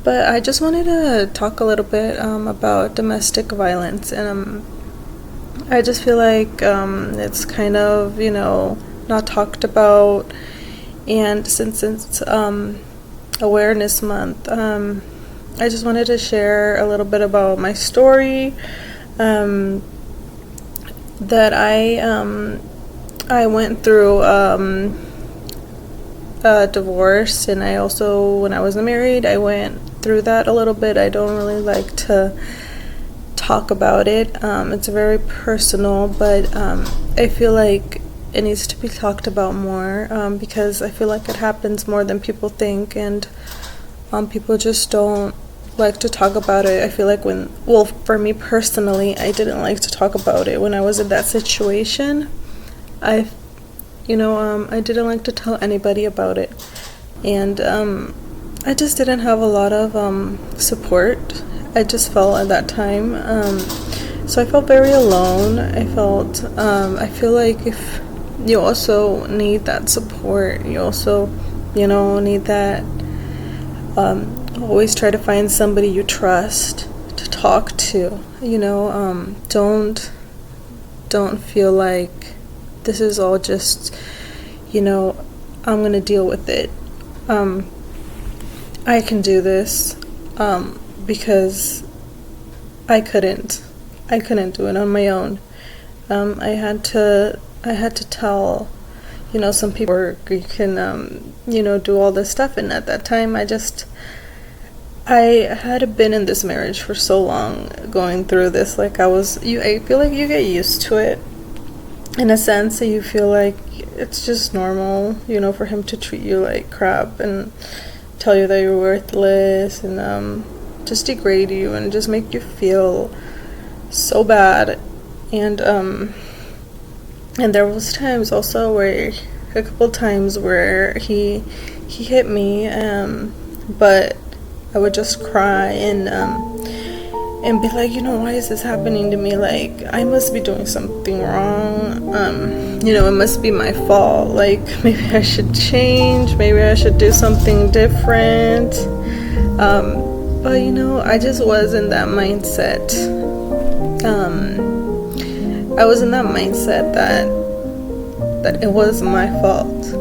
But I just wanted to talk a little bit about domestic violence, and I just feel like it's kind of, not talked about. And since it's Awareness Month, I just wanted to share a little bit about my story. That I went through a divorce, and I also, when I was married, I went through that a little bit. I don't really like to talk about it. It's very personal, but I feel like it needs to be talked about more, because I feel like it happens more than people think, and people just don't like to talk about it. I feel like for me personally, I didn't like to talk about it when I was in that situation. I didn't like to tell anybody about it, and I just didn't have a lot of support. I just felt at that time, so I felt very alone. I feel like if you also need that support, you also, need that. Always try to find somebody you trust to talk to. Don't feel like this is all just, I'm gonna deal with it. I can do this, because I couldn't do it on my own. I had to tell, some people you can, do all this stuff, and at that time I had been in this marriage for so long, going through this, I feel like you get used to it, in a sense, that you feel like it's just normal, for him to treat you like crap, and tell you that you're worthless, and just degrade you, and just make you feel so bad, and there was times also a couple times where he hit me, but I would just cry and be like, why is this happening to me? Like, I must be doing something wrong. It must be my fault. Like, maybe I should change. Maybe I should do something different. But I just was in that mindset. I was in that mindset that it was my fault.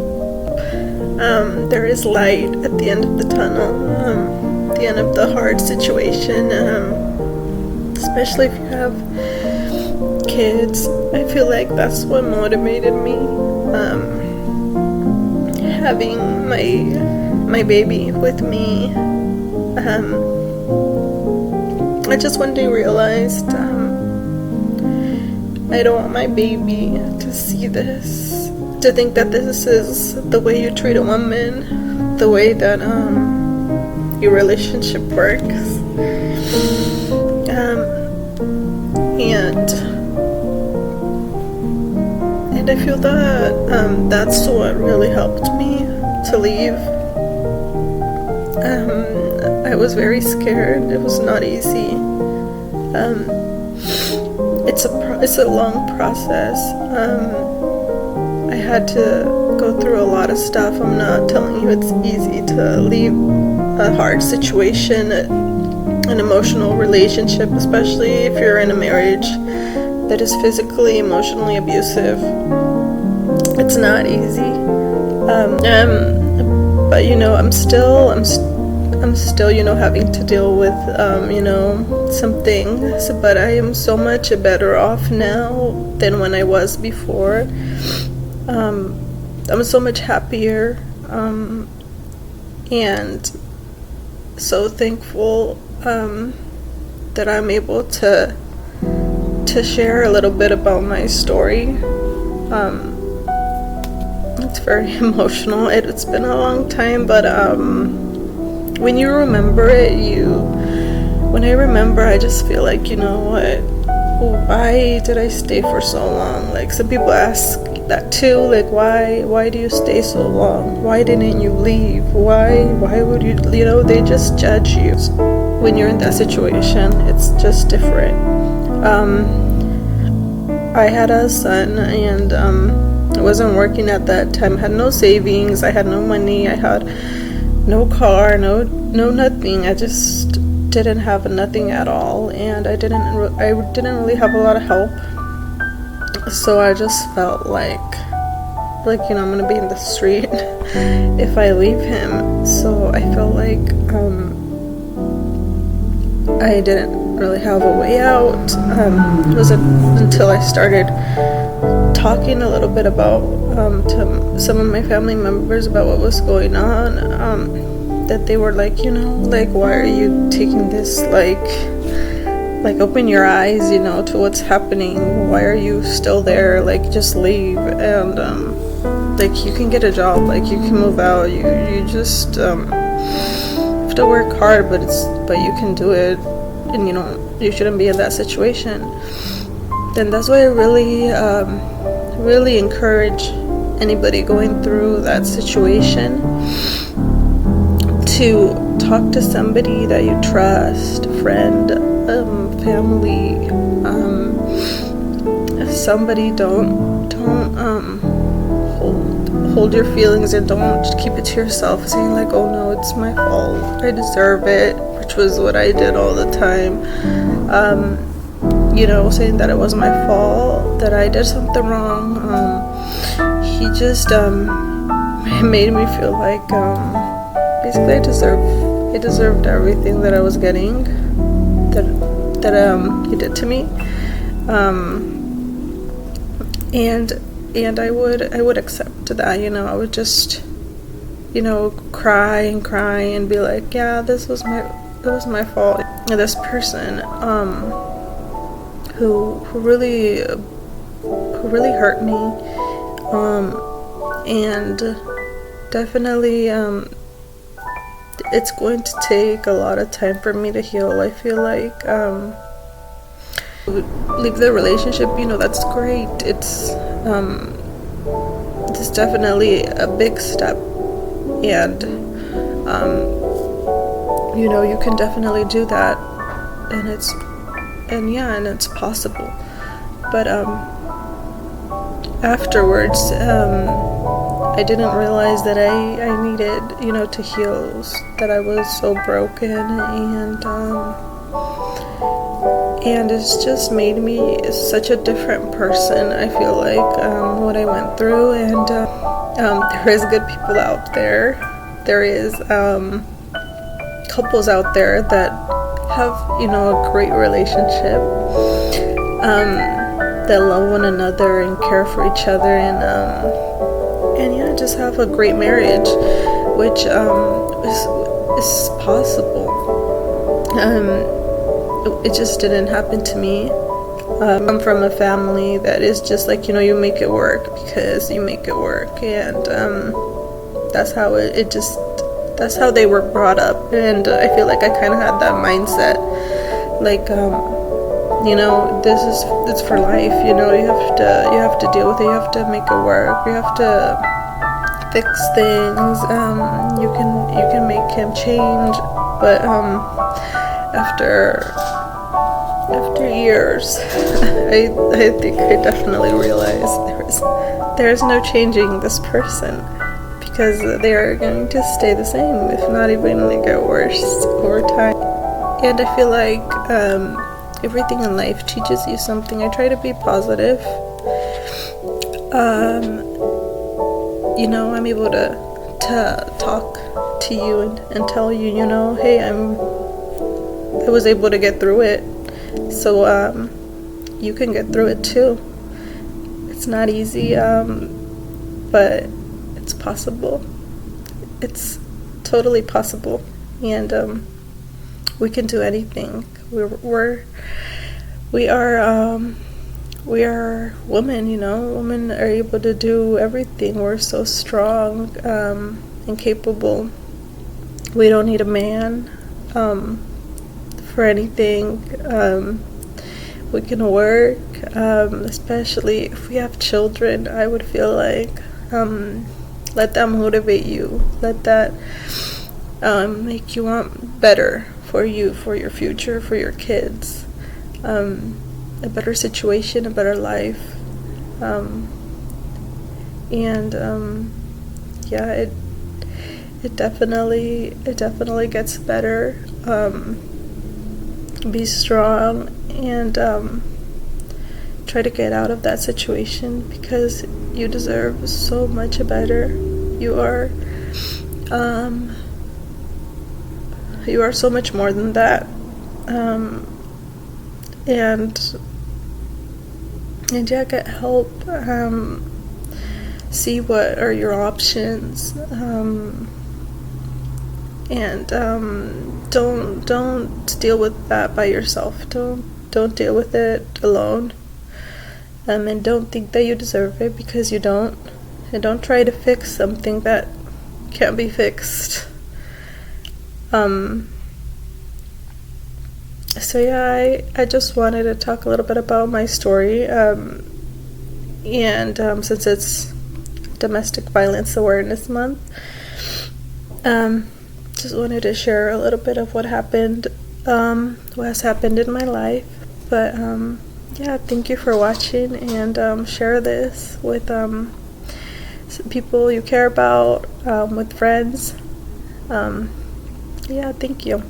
There is light at the end of the tunnel. The end of the hard situation, especially if you have kids. I feel like that's what motivated me, having my baby with me. I just one day realized I don't want my baby to see this, to think that this is the way you treat a woman, the way that your relationship works, and I feel that that's what really helped me to leave. I was very scared. It was not easy. It's a long process. I had to go through a lot of stuff. I'm not telling you it's easy to leave a hard situation, an emotional relationship, especially if you're in a marriage that is physically, emotionally abusive. It's not easy. But I'm still, having to deal with, some things. But I am so much better off now than when I was before. I'm so much happier, and so thankful that I'm able to share a little bit about my story. It's very emotional. It's been a long time, but when you remember it, when I remember, I just feel like, what? Why did I stay for so long? Like, some people ask that too, like, why do you stay so long? Why didn't you leave? Why would you, they just judge you. When you're in that situation, it's just different. I had a son, and I wasn't working at that time. I had no savings, I had no money, I had no car, no nothing. I just didn't have nothing at all, and I didn't really have a lot of help. So I just felt like I'm gonna be in the street if I leave him. So I felt like I didn't really have a way out. It wasn't until I started talking a little bit about to some of my family members about what was going on, that they were like, why are you taking this, open your eyes, to what's happening. Why are you still there? Just leave, and you can get a job, you can move out. You just have to work hard, but you can do it, and you shouldn't be in that situation. Then that's why I really encourage anybody going through that situation to talk to somebody that you trust, a friend, family, somebody. Don't hold your feelings, and don't keep it to yourself, saying oh no, it's my fault, I deserve it, which was what I did all the time. Saying that it was my fault, that I did something wrong. He just made me feel like basically I deserved everything that I was getting, that he did to me, and I would accept that. I would just cry and be like, yeah, it was my fault. And this person who really hurt me, and definitely it's going to take a lot of time for me to heal. I feel like leave the relationship, that's great. It's definitely a big step, and you can definitely do that, and it's possible. But afterwards, I didn't realize that I needed, to heal, that I was so broken, and it's just made me such a different person. I feel like what I went through, and there is good people out there. There is couples out there that have a great relationship, that love one another and care for each other, and just have a great marriage, which is possible. It just didn't happen to me. I'm from a family that is just you make it work because you make it work, and that's how that's how they were brought up. And I feel like I kind of had that mindset, it's for life. You have to deal with it. You have to make it work. You have to fix things. You can make him change, but after years, I think I definitely realized there's no changing this person, because they are going to stay the same, if not even get worse over time. And I feel like everything in life teaches you something. I try to be positive. I'm able to talk to you and tell you, hey, I was able to get through it, so you can get through it too. It's not easy, but it's possible. It's totally possible, and we can do anything. We are women. Women are able to do everything. We're so strong and capable. We don't need a man for anything. We can work, especially if we have children. I would feel like let that motivate you. Let that make you want better for you, for your future, for your kids. A better situation, a better life. it definitely gets better. Be strong and try to get out of that situation, because you deserve so much better. You are so much more than that. And yeah, get help. See what are your options. And don't deal with that by yourself. Don't deal with it alone. And don't think that you deserve it, because you don't. And don't try to fix something that can't be fixed. So yeah, I just wanted to talk a little bit about my story. And since it's Domestic Violence Awareness Month, just wanted to share a little bit of what happened, what has happened in my life. But yeah, thank you for watching, and share this with people you care about, with friends. Yeah, thank you.